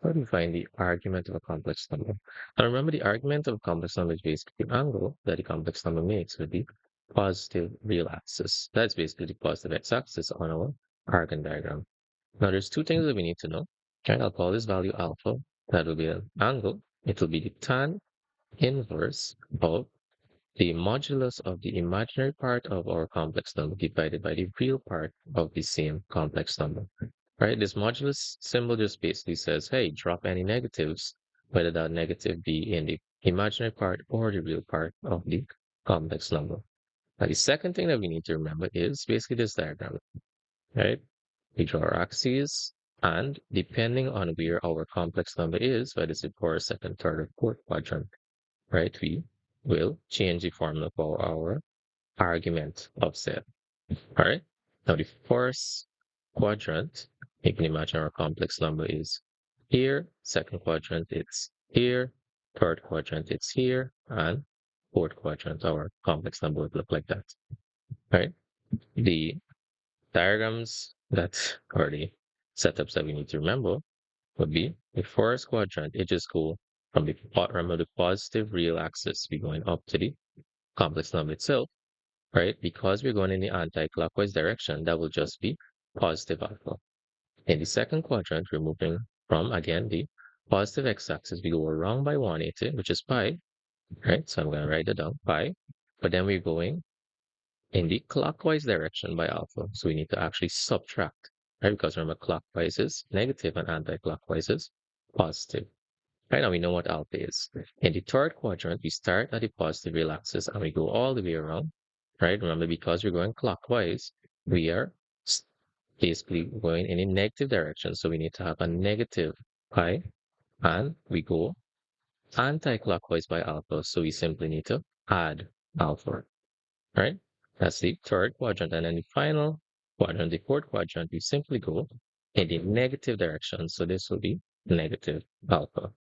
how do we find the argument of a complex number? Now remember, the argument of a complex number is basically the angle that the complex number makes with the positive real axis. That's basically the positive x-axis on our argon diagram. Now there's two things that we need to know. Okay, I'll call this value alpha. That will be an angle. It will be the tan inverse of the modulus of the imaginary part of our complex number divided by the real part of the same complex number. Right? This modulus symbol just basically says, hey, drop any negatives, whether that negative be in the imaginary part or the real part of the complex number. Now, the second thing that we need to remember is basically this diagram, right? We draw our axes, and depending on where our complex number is, whether it's the first, second, third, or fourth quadrant, right, we will change the formula for our argument of set. All right. Now, the first quadrant, you can imagine our complex number is here, second quadrant, it's here, third quadrant, it's here, and fourth quadrant, our complex number would look like that. All right. The diagrams that or the setups that we need to remember would be the first quadrant, it just go from the remember the positive real axis, we're going up to the complex number itself, right? Because we're going in the anti-clockwise direction, that will just be positive alpha. In the second quadrant, we're moving from, again, the positive x-axis. We go around by 180, which is pi, right? So I'm going to write it down, pi. But then we're going in the clockwise direction by alpha. So we need to actually subtract, right? Because remember, clockwise is negative and anti-clockwise is positive. Right now we know what alpha is. In the third quadrant, we start at the positive real axis and we go all the way around, right? Remember, because we're going clockwise, we are basically going in a negative direction. So we need to have a negative pi, and we go anti-clockwise by alpha. So we simply need to add alpha, right? That's the third quadrant. And then the final quadrant, the fourth quadrant, we simply go in the negative direction. So this will be negative alpha.